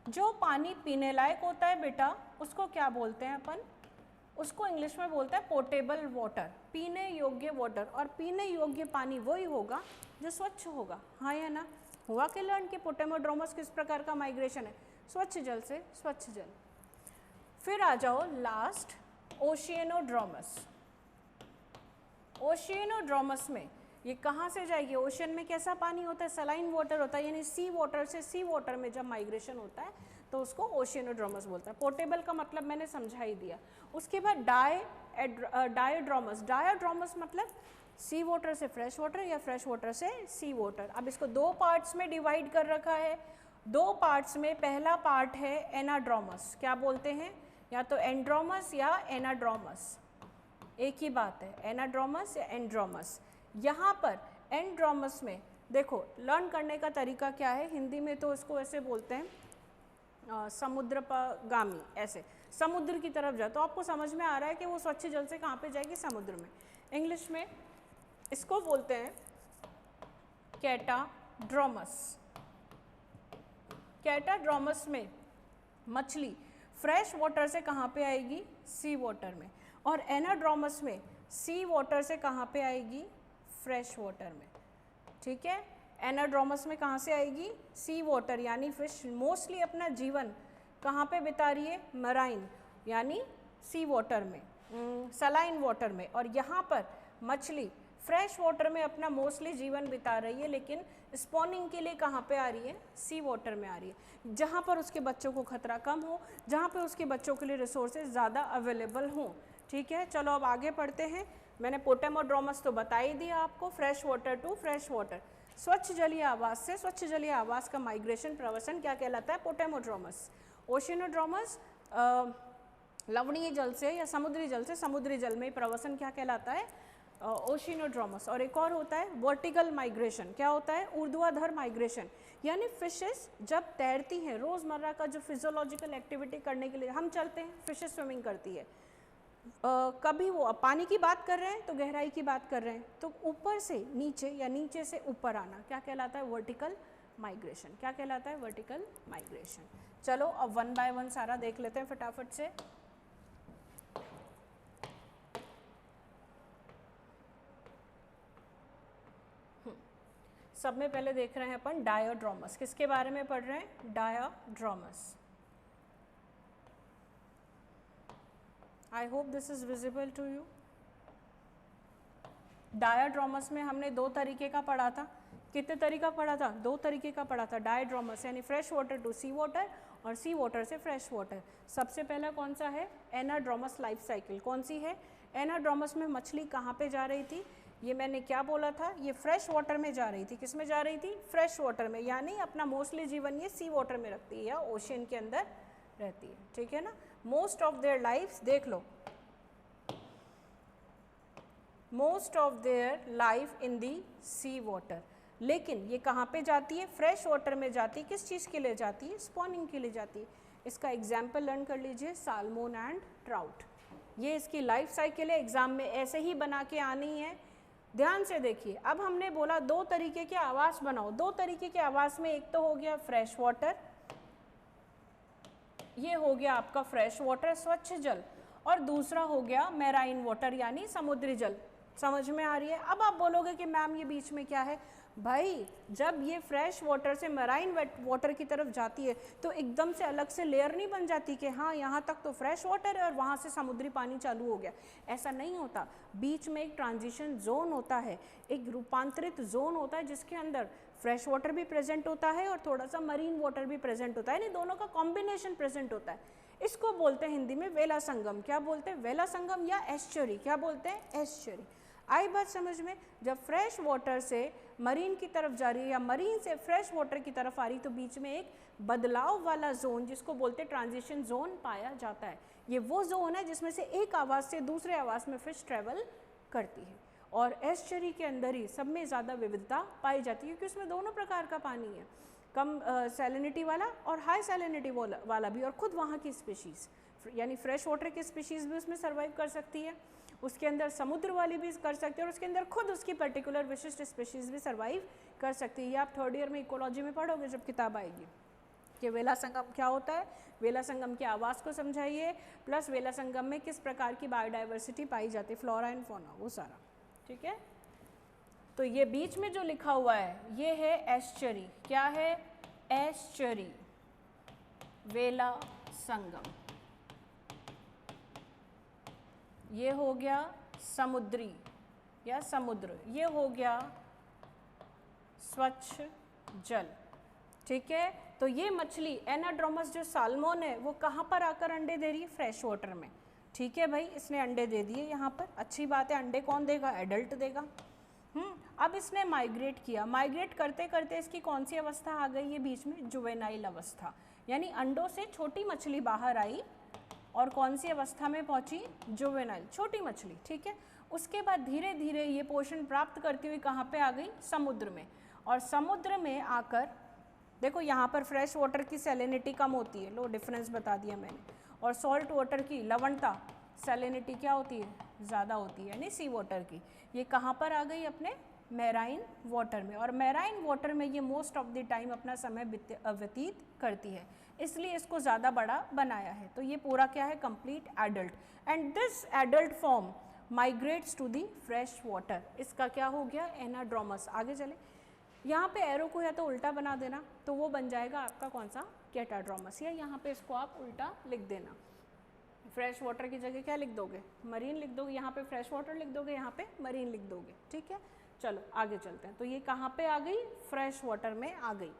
Speaker 1: जो पानी पीने लायक होता है बेटा, उसको क्या बोलते हैं अपन, उसको इंग्लिश में बोलते हैं पोर्टेबल वाटर, पीने योग्य वाटर। और पीने योग्य पानी वही होगा जो स्वच्छ होगा, हाँ या ना। हुआ कि लर्न कि पोटेमोड्रोमस किस प्रकार का माइग्रेशन है, स्वच्छ जल से स्वच्छ जल। फिर आ जाओ लास्ट, ओशियनोड्रोमस। ओशियनोड्रोमस में ये कहाँ से जाएगी, ओशन में कैसा पानी होता है, सलाइन वाटर होता है, यानी सी वाटर से सी वाटर में जब माइग्रेशन होता है तो उसको ओशियनोड्रोमस बोलता है। पोर्टेबल का मतलब मैंने समझा ही दिया। उसके बाद डायड्रोमस, डायड्रोमस मतलब सी वाटर से फ्रेश वाटर या फ्रेश वाटर से सी वाटर। अब इसको 2 पार्ट्स में डिवाइड कर रखा है। 2 पार्ट्स में पहला पार्ट है एनाड्रोमस, क्या बोलते हैं, या तो एंड्रोमस या एनाड्रोमस, एक ही बात है, एनाड्रोमस या एंड्रोमस। यहाँ पर एंड्रोमस में देखो लर्न करने का तरीका क्या है, हिंदी में तो इसको ऐसे बोलते हैं समुद्रगामी, ऐसे समुद्र की तरफ जाए, तो आपको समझ में आ रहा है कि वो स्वच्छ जल से कहाँ पे जाएगी, समुद्र में। इंग्लिश में इसको बोलते हैं कैटाड्रोमस। कैटाड्रोमस में मछली फ्रेश वाटर से कहाँ पे आएगी, सी वाटर में। और एनाड्रोमस में सी वाटर से कहाँ पे आएगी, फ्रेश वाटर में, ठीक है। एनाड्रोमस में कहाँ से आएगी, सी वाटर, यानी फिश मोस्टली अपना जीवन कहाँ पे बिता रही है, मराइन यानी सी वाटर में, सलाइन वाटर में। और यहाँ पर मछली फ्रेश वाटर में अपना मोस्टली जीवन बिता रही है, लेकिन स्पॉनिंग के लिए कहाँ पे आ रही है, सी वाटर में आ रही है, जहाँ पर उसके बच्चों को खतरा कम हो, जहाँ पे उसके बच्चों के लिए रिसोर्सेज ज़्यादा अवेलेबल हों, ठीक है। चलो अब आगे पढ़ते हैं। मैंने पोटेमोड्रोमस तो बता ही दिया आपको, fresh water to fresh water, स्वच्छ जलीय आवास से स्वच्छ जलीय आवास का माइग्रेशन प्रवसन क्या कहलाता है, पोटेमोड्रोमस। ओशिनोड्रोमस लवणीय जल से या समुद्री जल से समुद्री जल में प्रवसन क्या कहलाता है, ओशिनोड्रोमस। और एक और होता है वर्टिकल माइग्रेशन, क्या होता है, ऊर्ध्वाधर माइग्रेशन, यानी फिशेस जब तैरती हैं, रोज़मर्रा का जो फिजियोलॉजिकल एक्टिविटी करने के लिए हम चलते हैं, फिशेस स्विमिंग करती है, कभी वो पानी की बात कर रहे हैं तो गहराई की बात कर रहे हैं, तो ऊपर से नीचे या नीचे से ऊपर आना क्या कहलाता है, वर्टिकल माइग्रेशन, क्या कहलाता है, वर्टिकल माइग्रेशन। चलो अब वन बाय वन सारा देख लेते हैं फटाफट से। सब में पहले देख रहे हैं अपन डायोड्रोमस, किसके बारे में पढ़ रहे हैं, diadromous. I hope this is visible to you. Diadromous में हमने दो तरीके का पढ़ा था, कितने तरीका पढ़ा था, दो तरीके का पढ़ा था डायोड्रोमस, यानी fresh water to sea water और सी वाटर से फ्रेश वाटर। सबसे पहला कौन सा है, एनाड्रोमस लाइफ साइकिल, कौन सी है, एनाड्रोमस में मछली कहाँ पे जा रही थी, ये मैंने क्या बोला था, ये फ्रेश वाटर में जा रही थी, किस में जा रही थी, फ्रेश वाटर में, यानी अपना मोस्टली जीवन ये सी वाटर में रखती है या ओशियन के अंदर रहती है, ठीक है ना। मोस्ट ऑफ देयर लाइफ्स, देख लो, most of their life in the sea water, लेकिन ये कहाँ पे जाती है, फ्रेश वाटर में जाती है, किस चीज़ के लिए जाती है, स्पॉनिंग के लिए जाती है। इसका एग्जाम्पल लर्न कर लीजिए, साल्मोन एंड ट्राउट, ये इसकी लाइफ साइकिल है, एग्जाम में ऐसे ही बना के आनी है, ध्यान से देखिए। अब हमने बोला दो तरीके के आवास बनाओ, दो तरीके के आवास में एक तो हो गया फ्रेश वाटर, ये हो गया आपका फ्रेश वाटर स्वच्छ जल, और दूसरा हो गया मैराइन वाटर यानी समुद्री जल, समझ में आ रही है। अब आप बोलोगे कि मैम ये बीच में क्या है, भाई जब ये फ्रेश वाटर से मराइन वाटर की तरफ जाती है तो एकदम से अलग से लेयर नहीं बन जाती कि हाँ यहाँ तक तो फ्रेश वाटर है और वहाँ से समुद्री पानी चालू हो गया, ऐसा नहीं होता। बीच में एक ट्रांजिशन जोन होता है, एक रूपांतरित जोन होता है जिसके अंदर फ्रेश वाटर भी प्रेजेंट होता है और थोड़ा सा मरीन वाटर भी प्रेजेंट होता है, यानी दोनों का कॉम्बिनेशन प्रेजेंट होता है। इसको बोलते हैं हिंदी में वेला संगम, क्या बोलते हैं, वेला संगम या एस्चुरी, क्या बोलते हैं, एस्चुरी। आई बात समझ में, जब फ्रेश वाटर से मरीन की तरफ जा रही है या मरीन से फ्रेश वाटर की तरफ आ रही तो बीच में एक बदलाव वाला जोन जिसको बोलते हैं ट्रांजिशन जोन पाया जाता है। ये वो जोन है जिसमें से एक आवास से दूसरे आवास में फिश ट्रेवल करती है, और एस्चुरी के अंदर ही सब में ज़्यादा विविधता पाई जाती है क्योंकि उसमें दोनों प्रकार का पानी है, कम सैलिनिटी वाला और हाई सैलिनिटी वाला भी, और खुद वहाँ की स्पीशीज़ यानी फ्रेश वाटर की स्पीशीज़ भी उसमें सर्वाइव कर सकती है, उसके अंदर समुद्र वाली भी कर सकती है और उसके अंदर खुद उसकी पर्टिकुलर विशिष्ट स्पीशीज़ भी सर्वाइव कर सकती है। ये आप थर्ड ईयर में इकोलॉजी में पढ़ोगे जब किताब आएगी कि वेला संगम क्या होता है, वेला संगम के आवास को समझाइए, प्लस वेला संगम में किस प्रकार की बायोडाइवर्सिटी पाई जाती है, फ्लोरा एंड फौना, वो सारा, ठीक है। तो ये बीच में जो लिखा हुआ है ये है एस्चुरी, क्या है, एस्चुरी, वेला संगम, ये हो गया समुद्री या समुद्र, ये हो गया स्वच्छ जल, ठीक है। तो ये मछली एनाड्रोमस जो साल्मोन है वो कहाँ पर आकर अंडे दे रही है, फ्रेश वाटर में, ठीक है भाई, इसने अंडे दे दिए यहाँ पर, अच्छी बात है, अंडे कौन देगा, एडल्ट देगा। अब इसने माइग्रेट किया, माइग्रेट करते करते इसकी कौन सी अवस्था आ गई है बीच में, जुवेनाइल अवस्था, यानी अंडों से छोटी मछली बाहर आई और कौन सी अवस्था में पहुंची, जुवेनाइल, छोटी मछली, ठीक है। उसके बाद धीरे धीरे ये पोषण प्राप्त करती हुई कहाँ पे आ गई, समुद्र में, और समुद्र में आकर देखो यहाँ पर फ्रेश वाटर की सैलिनिटी कम होती है, लो डिफरेंस बता दिया मैंने, और सॉल्ट वाटर की लवणता सैलिनिटी क्या होती है, ज़्यादा होती है, यानी सी वाटर की। ये कहाँ पर आ गई, अपने मैराइन वाटर में, और मैराइन वाटर में ये मोस्ट ऑफ द टाइम अपना समय व्यतीत करती है। इसलिए इसको ज़्यादा बड़ा बनाया है। तो ये पूरा क्या है, complete adult, and this adult form migrates to the fresh water. इसका क्या हो गया, एनाड्रोमस। आगे चले, यहाँ पे एरो को या तो उल्टा बना देना, तो वो बन जाएगा आपका कौन सा, कैटाड्रोमस, या यहाँ पे इसको आप उल्टा लिख देना। फ्रेश वाटर की जगह क्या लिख दोगे, मरीन लिख दोगे, यहाँ पे फ्रेश वाटर लिख दोगे, यहाँ पे मरीन लिख दोगे, ठीक है। चलो आगे चलते हैं। तो ये कहाँ पे आ गई, फ्रेश वाटर में आ गई।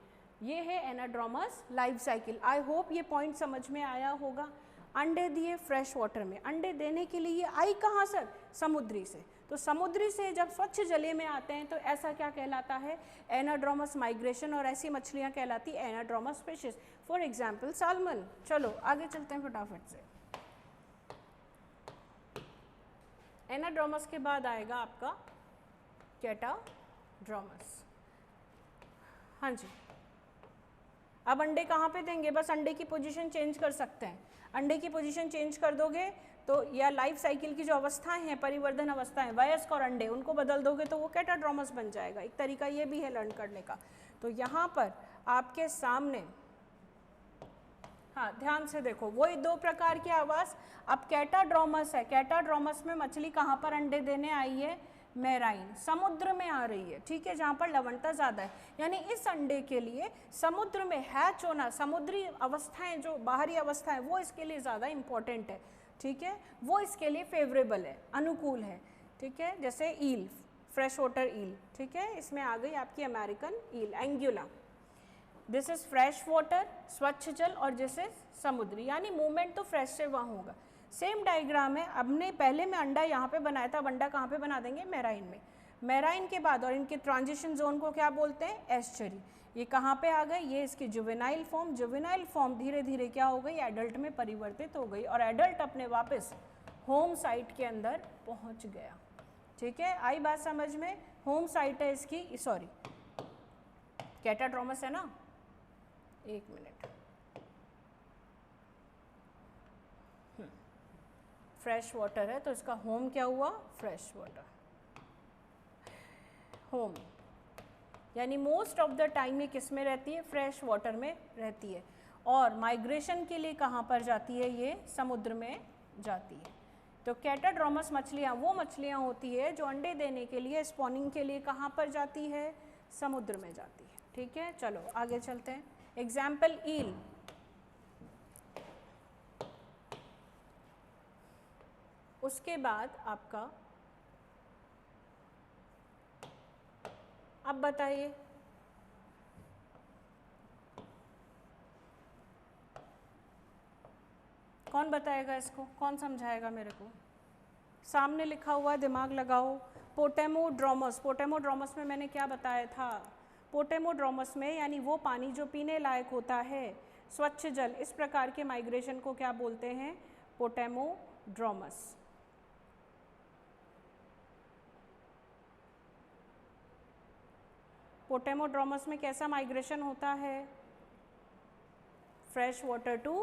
Speaker 1: ये है anadromous life cycle. I hope ये पॉइंट समझ में आया होगा। अंडे दिए फ्रेश वाटर में, अंडे देने के लिए ये आई कहाँ सर, समुद्री से। तो समुद्री से जब स्वच्छ जले में आते हैं तो ऐसा क्या कहलाता है, एनाड्रोमस माइग्रेशन, और ऐसी मछलियाँ कहलाती anadromous fishes, for example salmon. चलो आगे चलते हैं फटाफट से। एनाड्रोमस के बाद आएगा आपका कैटाड्रोमस। हाँ जी, अब अंडे कहाँ पे देंगे, बस अंडे की पोजीशन चेंज कर सकते हैं। अंडे की पोजीशन चेंज कर दोगे तो, या लाइफ साइकिल की जो अवस्थाएं हैं, परिवर्धन अवस्थाएं, वयस्क और अंडे, उनको बदल दोगे तो वो कैटाड्रोमस बन जाएगा। एक तरीका ये भी है लर्न करने का। तो यहाँ पर आपके सामने, हाँ ध्यान से देखो, वही दो प्रकार के आवास। अब कैटाड्रोमस है, कैटाड्रोमस में मछली कहाँ पर अंडे देने आई है, मैराइन, समुद्र में आ रही है, ठीक है, जहाँ पर लवणता ज़्यादा है। यानी इस अंडे के लिए समुद्र में हैच होना, समुद्री अवस्थाएं, जो बाहरी अवस्थाएं, वो इसके लिए ज़्यादा इम्पॉर्टेंट है, ठीक है, वो इसके लिए फेवरेबल है, अनुकूल है, ठीक है। जैसे ईल, फ्रेश वाटर ईल, ठीक है, इसमें आ गई आपकी American eel, anguilla. This is fresh water, स्वच्छ जल, और दिस इज समुद्री, यानी मूवमेंट तो फ्रेश से वहाँ होगा। सेम डायग्राम है, हमने पहले में अंडा यहाँ पे बनाया था, अब अंडा कहाँ पे बना देंगे, मैराइन में। मैराइन के बाद और इनके ट्रांजिशन जोन को क्या बोलते हैं, एस्चरी। ये कहाँ पे आ गए, ये इसकी जुवेनाइल फॉर्म, जुवेनाइल फॉर्म धीरे धीरे क्या हो गई, एडल्ट में परिवर्तित हो गई, और एडल्ट अपने वापस होम साइट के अंदर पहुँच गया, ठीक है। आई बात समझ में, होम साइट है इसकी, सॉरी कैटाड्रोमस है ना, एक मिनट, फ्रेश वाटर है तो इसका होम क्या हुआ, फ्रेश वाटर होम, यानी मोस्ट ऑफ द टाइम ये किस में रहती है, फ्रेश वाटर में रहती है, और माइग्रेशन के लिए कहाँ पर जाती है, ये समुद्र में जाती है। तो कैटाड्रोमस मछलियाँ वो मछलियाँ होती है जो अंडे देने के लिए, स्पॉनिंग के लिए कहाँ पर जाती है, समुद्र में जाती है, ठीक है। चलो आगे चलते हैं। एग्जाम्पल ईल, उसके बाद आपका, अब बताइए कौन बताएगा इसको, कौन समझाएगा मेरे को, सामने लिखा हुआ है, दिमाग लगाओ। पोटेमोड्रोमस, पोटेमोड्रोमस में मैंने क्या बताया था, पोटेमोड्रोमस में यानी वो पानी जो पीने लायक होता है, स्वच्छ जल, इस प्रकार के माइग्रेशन को क्या बोलते हैं, पोटेमोड्रोमस। पोटेमोड्रोमस में कैसा माइग्रेशन होता है, fresh water to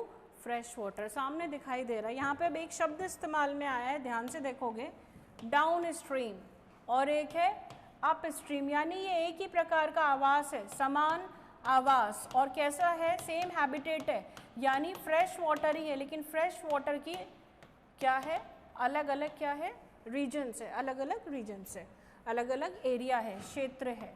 Speaker 1: fresh water, सामने दिखाई दे रहा है। यहाँ पे अब एक शब्द इस्तेमाल में आया है, ध्यान से देखोगे, डाउन स्ट्रीम, और एक है अप स्ट्रीम, यानी ये एक ही प्रकार का आवास है, समान आवास, और कैसा है, सेम हैबिटेट है, यानी फ्रेश वाटर ही है, लेकिन फ्रेश वाटर की क्या है, अलग अलग क्या है, रीजन्स है, अलग अलग रीजन्स है, अलग अलग एरिया है, क्षेत्र है।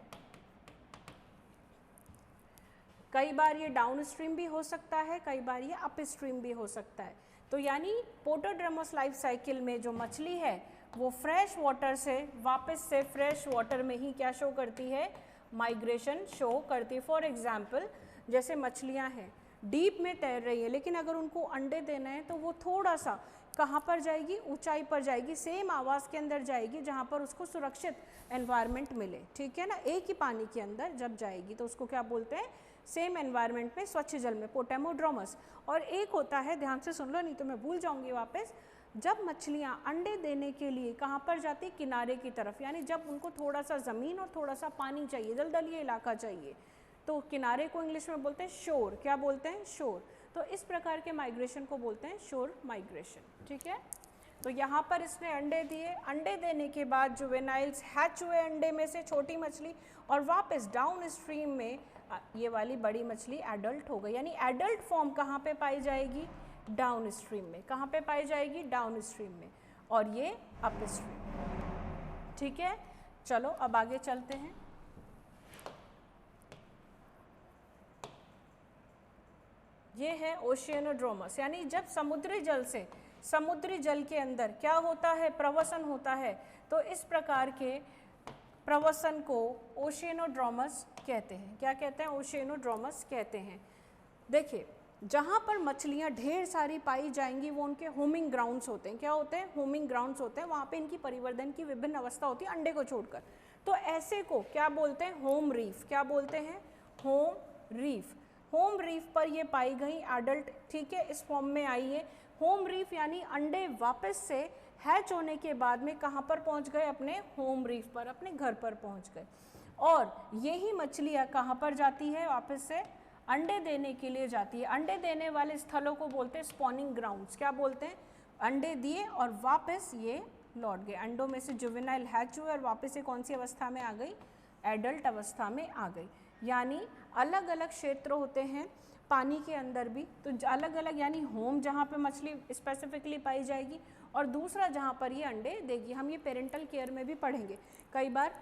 Speaker 1: कई बार ये डाउन स्ट्रीम भी हो सकता है, कई बार ये अप स्ट्रीम भी हो सकता है। तो यानी पोटेड्रोमस लाइफ साइकिल में जो मछली है वो फ्रेश वाटर से वापस से फ्रेश वाटर में ही क्या शो करती है, माइग्रेशन शो करती है। फॉर एग्जाम्पल जैसे मछलियाँ हैं डीप में तैर रही है, लेकिन अगर उनको अंडे देना है तो वो थोड़ा सा कहाँ पर जाएगी, ऊंचाई पर जाएगी, सेम आवास के अंदर जाएगी जहाँ पर उसको सुरक्षित एनवायरनमेंट मिले, ठीक है ना। एक ही पानी के अंदर जब जाएगी तो उसको क्या बोलते हैं, सेम एनवायरनमेंट में, स्वच्छ जल में, पोटेमोड्रोमस। और एक होता है, ध्यान से सुन लो नहीं तो मैं भूल जाऊंगी वापस, जब मछलियाँ अंडे देने के लिए कहाँ पर जाती, किनारे की तरफ, यानी जब उनको थोड़ा सा ज़मीन और थोड़ा सा पानी चाहिए, दलदली इलाका चाहिए, तो किनारे को इंग्लिश में बोलते हैं शोर। क्या बोलते हैं, शोर। तो इस प्रकार के माइग्रेशन को बोलते हैं शोर माइग्रेशन, ठीक है। तो यहाँ पर इसने अंडे दिए, अंडे देने के बाद जुवेनाइल्स हैच हुए अंडे में से, छोटी मछली, और वापस डाउन स्ट्रीम में ये वाली बड़ी मछली एडल्ट हो गई, यानी एडल्ट फॉर्म कहाँ पे पाई जाएगी, डाउन स्ट्रीम में। कहाँ पे पाई जाएगी, डाउन स्ट्रीम में, और ये अप स्ट्रीम। ठीक है, चलो अब आगे चलते हैं। ये है ओशियनोड्रोमस, यानी जब समुद्री जल के अंदर क्या होता है, प्रवसन होता है, तो इस प्रकार के प्रवसन को ओशियनोड्रोमस कहते हैं। क्या कहते हैं, ओशियनोड्रोमस कहते हैं। देखिए, जहाँ पर मछलियाँ ढेर सारी पाई जाएंगी वो उनके होमिंग ग्राउंड्स होते हैं। क्या होते हैं, होमिंग ग्राउंड्स होते हैं। वहाँ पे इनकी परिवर्धन की विभिन्न अवस्था होती है अंडे को छोड़कर। तो ऐसे को क्या बोलते हैं, होम रीफ। क्या बोलते हैं, होम रीफ। होम रीफ पर ये पाई गई एडल्ट, ठीक है, इस फॉर्म में आई है। होम रीफ यानी अंडे वापस से हैच होने के बाद में कहाँ पर पहुँच गए, अपने होम रीफ पर, अपने घर पर पहुँच गए। और यही मछलियाँ कहाँ पर जाती है, वापस से अंडे देने के लिए जाती है। अंडे देने वाले स्थलों को बोलते हैं स्पॉनिंग ग्राउंड्स। क्या बोलते हैं, अंडे दिए और वापस ये लौट गए। अंडों में से जुवेनाइल हैच हुए और वापस ये कौन सी अवस्था में आ गई, एडल्ट अवस्था में आ गई। यानी अलग अलग क्षेत्र होते हैं पानी के अंदर भी, तो अलग अलग, यानी होम जहाँ पे मछली स्पेसिफिकली पाई जाएगी, और दूसरा जहाँ पर ये अंडे देगी। हम ये पेरेंटल केयर में भी पढ़ेंगे कई बार।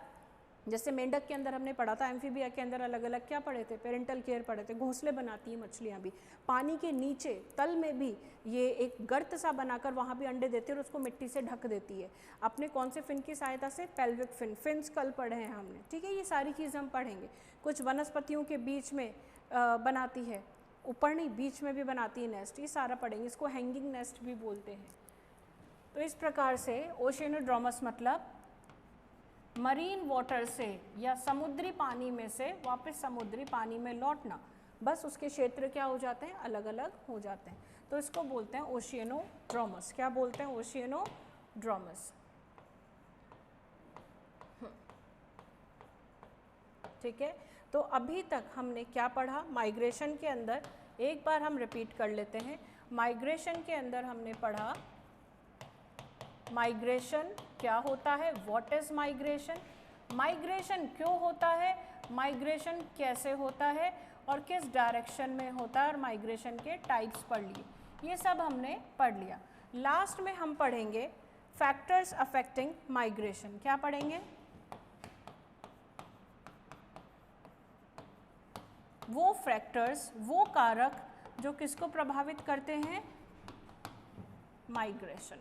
Speaker 1: जैसे मेंढक के अंदर हमने पढ़ा था, एम्फीबिया के अंदर अलग अलग क्या पढ़े थे, पेरेंटल केयर पढ़े थे। घोंसले बनाती हैं मछलियाँ भी, पानी के नीचे तल में भी ये एक गर्त सा बनाकर वहाँ भी अंडे देती है और उसको मिट्टी से ढक देती है। अपने कौन से फिन की सहायता से, पेल्विक फिन, फिन्स कल पढ़े हैं हमने, ठीक है। ये सारी चीज़ हम पढ़ेंगे। कुछ वनस्पतियों के बीच में बनाती है, ऊपर नहीं, बीच में भी बनाती है नेस्ट, ये सारा पढ़ेंगे। इसको हैंगिंग नेस्ट भी बोलते हैं। तो इस प्रकार से ओशियनोड्रोमस मतलब मरीन वाटर से या समुद्री पानी में से वापस समुद्री पानी में लौटना, बस उसके क्षेत्र क्या हो जाते हैं, अलग अलग हो जाते हैं। तो इसको बोलते हैं ओशियनोड्रोमस। क्या बोलते हैं, ओशियनोड्रोमस। ठीक है, तो अभी तक हमने क्या पढ़ा, माइग्रेशन के अंदर एक बार हम रिपीट कर लेते हैं। माइग्रेशन के अंदर हमने पढ़ा माइग्रेशन क्या होता है, व्हाट इज माइग्रेशन, माइग्रेशन क्यों होता है, माइग्रेशन कैसे होता है और किस डायरेक्शन में होता है, और माइग्रेशन के टाइप्स पढ़ लिए, ये सब हमने पढ़ लिया। लास्ट में हम पढ़ेंगे फैक्टर्स अफेक्टिंग माइग्रेशन। क्या पढ़ेंगे, वो फैक्टर्स, वो कारक जो किसको प्रभावित करते हैं, माइग्रेशन।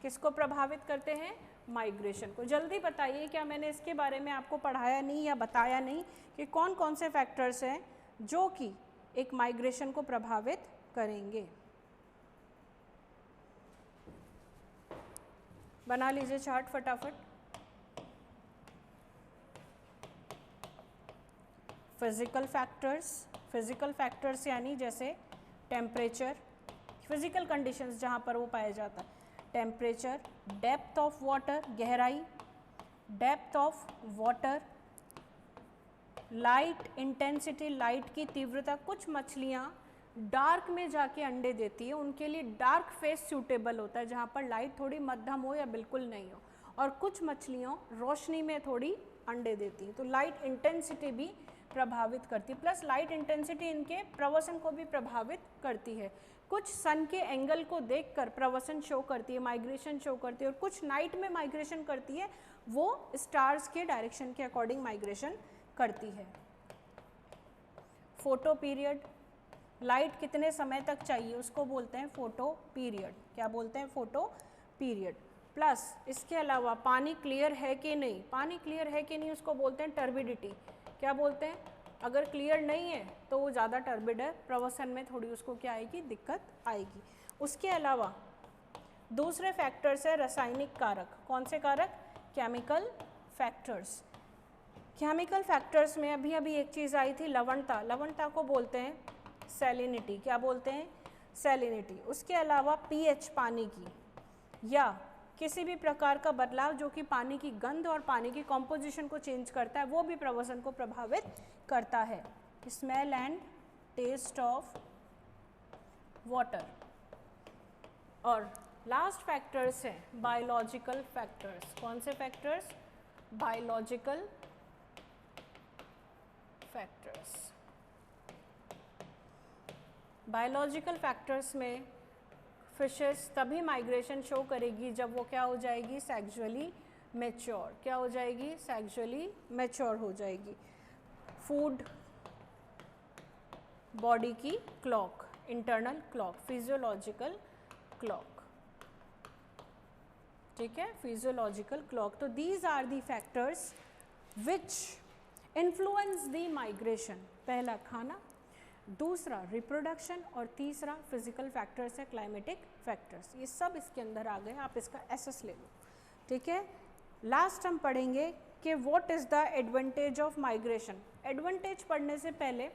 Speaker 1: किसको प्रभावित करते हैं, माइग्रेशन को। जल्दी बताइए, क्या मैंने इसके बारे में आपको पढ़ाया नहीं या बताया नहीं कि कौन कौन से फैक्टर्स हैं जो कि एक माइग्रेशन को प्रभावित करेंगे। बना लीजिए चार्ट फटाफट। फिजिकल फैक्टर्स यानी जैसे टेम्परेचर, फिजिकल कंडीशंस जहाँ पर वो पाया जाता है, टेम्परेचर, डेप्थ ऑफ वाटर, गहराई, depth of water, light intensity, light की तीव्रता। कुछ मछलियाँ डार्क में जाके अंडे देती है, उनके लिए डार्क फेस सूटेबल होता है जहाँ पर लाइट थोड़ी मध्यम हो या बिल्कुल नहीं हो, और कुछ मछलियाँ रोशनी में थोड़ी अंडे देती हैं। तो लाइट इंटेंसिटी भी प्रभावित करती है, प्लस लाइट इंटेंसिटी इनके प्रवसन को भी प्रभावित करती है। कुछ सन के एंगल को देखकर प्रवसन शो करती है, माइग्रेशन शो करती है, और कुछ नाइट में माइग्रेशन करती है, वो स्टार्स के डायरेक्शन के अकॉर्डिंग माइग्रेशन करती है। फोटो पीरियड, लाइट कितने समय तक चाहिए उसको बोलते हैं फोटो पीरियड। क्या बोलते हैं, फोटो पीरियड। प्लस इसके अलावा पानी क्लियर है कि नहीं, पानी क्लियर है कि नहीं उसको बोलते हैं टर्बिडिटी। क्या बोलते हैं, अगर क्लियर नहीं है तो वो ज़्यादा टर्बिड है, प्रवसन में थोड़ी उसको क्या आएगी, दिक्कत आएगी। उसके अलावा दूसरे फैक्टर्स है रासायनिक कारक। कौन से कारक, केमिकल फैक्टर्स। केमिकल फैक्टर्स में अभी अभी एक चीज़ आई थी, लवणता। लवणता को बोलते हैं सैलिनिटी। क्या बोलते हैं, सैलिनिटी। उसके अलावा पीएच पानी की, या किसी भी प्रकार का बदलाव जो कि पानी की गंध और पानी की कॉम्पोजिशन को चेंज करता है, वो भी प्रवसन को प्रभावित करता है। Smell and taste of water. और लास्ट फैक्टर्स हैं बायोलॉजिकल फैक्टर्स। कौन से factors, biological factors. Biological factors में फिशेस तभी माइग्रेशन शो करेगी जब वो क्या हो जाएगी, सेक्सुअली मैच्योर। क्या हो जाएगी, सेक्सुअली मैच्योर हो जाएगी। फूड बॉडी की clock, internal clock, physiological clock, ठीक है, फिजियोलॉजिकल क्लॉक। तो these are the factors which influence the migration. पहला खाना, दूसरा रिप्रोडक्शन और तीसरा फिजिकल फैक्टर्स है क्लाइमेटिक फैक्टर्स। ये सब इसके अंदर आ गए, आप इसका एसएस ले लो, ठीक है। लास्ट हम पढ़ेंगे कि what is the advantage of migration. Advantage पढ़ने से पहले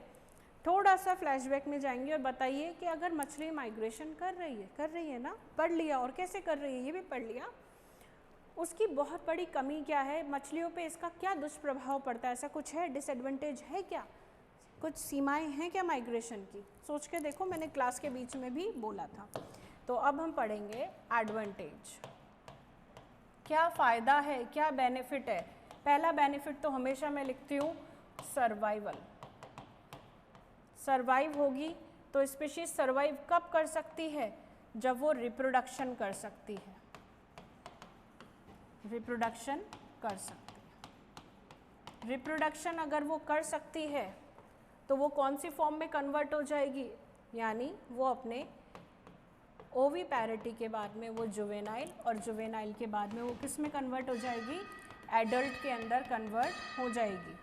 Speaker 1: थोड़ा सा फ्लैशबैक में जाएंगे और बताइए कि अगर मछली माइग्रेशन कर रही है ना, पढ़ लिया, और कैसे कर रही है ये भी पढ़ लिया, उसकी बहुत बड़ी कमी क्या है, मछलियों पे इसका क्या दुष्प्रभाव पड़ता है, ऐसा कुछ है, डिसएडवांटेज है क्या, कुछ सीमाएं हैं क्या माइग्रेशन की, सोच के देखो, मैंने क्लास के बीच में भी बोला था। तो अब हम पढ़ेंगे एडवांटेज, क्या फ़ायदा है, क्या बेनिफिट है। पहला बेनिफिट तो हमेशा मैं लिखती हूँ सर्वाइवल। सर्वाइव होगी तो स्पीशीज सर्वाइव कब कर सकती है, जब वो रिप्रोडक्शन कर सकती है, रिप्रोडक्शन कर सकती है। रिप्रोडक्शन अगर वो कर सकती है तो वो कौन सी फॉर्म में कन्वर्ट हो जाएगी, यानी वो अपने ओवीपैरिटी के बाद में वो जुवेनाइल, और जुवेनाइल के बाद में वो किस में कन्वर्ट हो जाएगी, एडल्ट के अंदर कन्वर्ट हो जाएगी,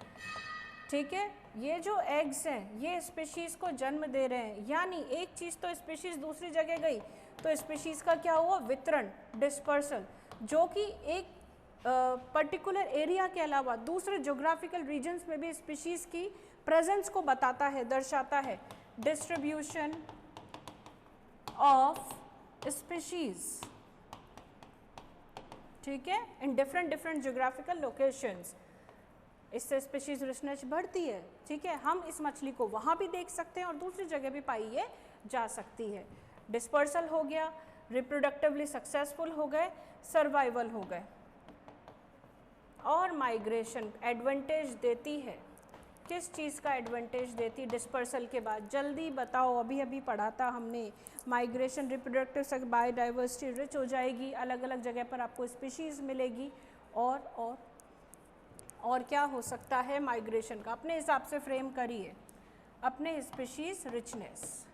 Speaker 1: ठीक है। ये जो एग्स हैं ये स्पीशीज़ को जन्म दे रहे हैं, यानी एक चीज़ तो स्पीशीज़ दूसरी जगह गई तो स्पीशीज़ का क्या हुआ, वितरण, डिस्पर्सल, जो कि एक पर्टिकुलर एरिया के अलावा दूसरे ज्योग्राफिकल रीजन्स में भी स्पीशीज़ की प्रेजेंस को बताता है, दर्शाता है। डिस्ट्रीब्यूशन ऑफ स्पीशीज़, ठीक है, इन डिफरेंट ज्योग्राफिकल लोकेशंस, इससे स्पीशीज रिचनेस बढ़ती है, ठीक है। हम इस मछली को वहाँ भी देख सकते हैं और दूसरी जगह भी पाई ये जा सकती है। डिस्पर्सल हो गया, रिप्रोडक्टिवली सक्सेसफुल हो गए, सर्वाइवल हो गए। और माइग्रेशन एडवांटेज देती है, किस चीज़ का एडवांटेज देती है डिस्पर्सल के बाद, जल्दी बताओ, अभी अभी पढ़ा था हमने। माइग्रेशन, रिप्रोडक्टिव बायोडाइवर्सिटी रिच हो जाएगी, अलग अलग जगह पर आपको स्पीशीज़ मिलेगी, और क्या हो सकता है माइग्रेशन का, अपने हिसाब से फ्रेम करिए, अपने स्पीशीज रिचनेस,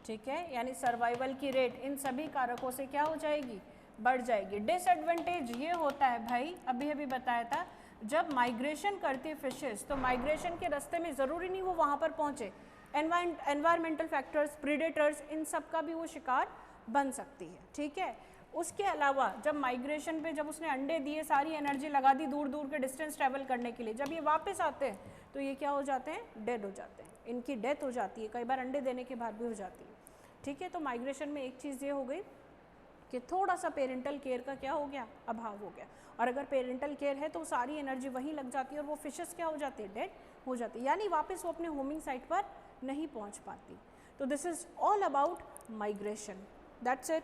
Speaker 1: ठीक है, यानी सर्वाइवल की रेट इन सभी कारकों से क्या हो जाएगी, बढ़ जाएगी। डिसएडवांटेज ये होता है भाई, अभी अभी बताया था, जब माइग्रेशन करती है फिशेस तो माइग्रेशन के रास्ते में ज़रूरी नहीं वो वहाँ पर पहुँचे, एनवायरमेंटल फैक्टर्स, प्रीडेटर्स, इन सब का भी वो शिकार बन सकती है, ठीक है। उसके अलावा जब माइग्रेशन पे, जब उसने अंडे दिए, सारी एनर्जी लगा दी दूर दूर के डिस्टेंस ट्रैवल करने के लिए, जब ये वापस आते हैं तो ये क्या हो जाते हैं, डेड हो जाते हैं, इनकी डेथ हो जाती है, कई बार अंडे देने के बाद भी हो जाती है, ठीक है। तो माइग्रेशन में एक चीज़ ये हो गई कि थोड़ा सा पेरेंटल केयर का क्या हो गया, अभाव हो गया, और अगर पेरेंटल केयर है तो सारी एनर्जी वहीं लग जाती है और वो फिशेस क्या हो जाती है, डेड हो जाती है, यानी वापस वो अपने होमिंग साइट पर नहीं पहुँच पाती। तो this is all about migration, that's it.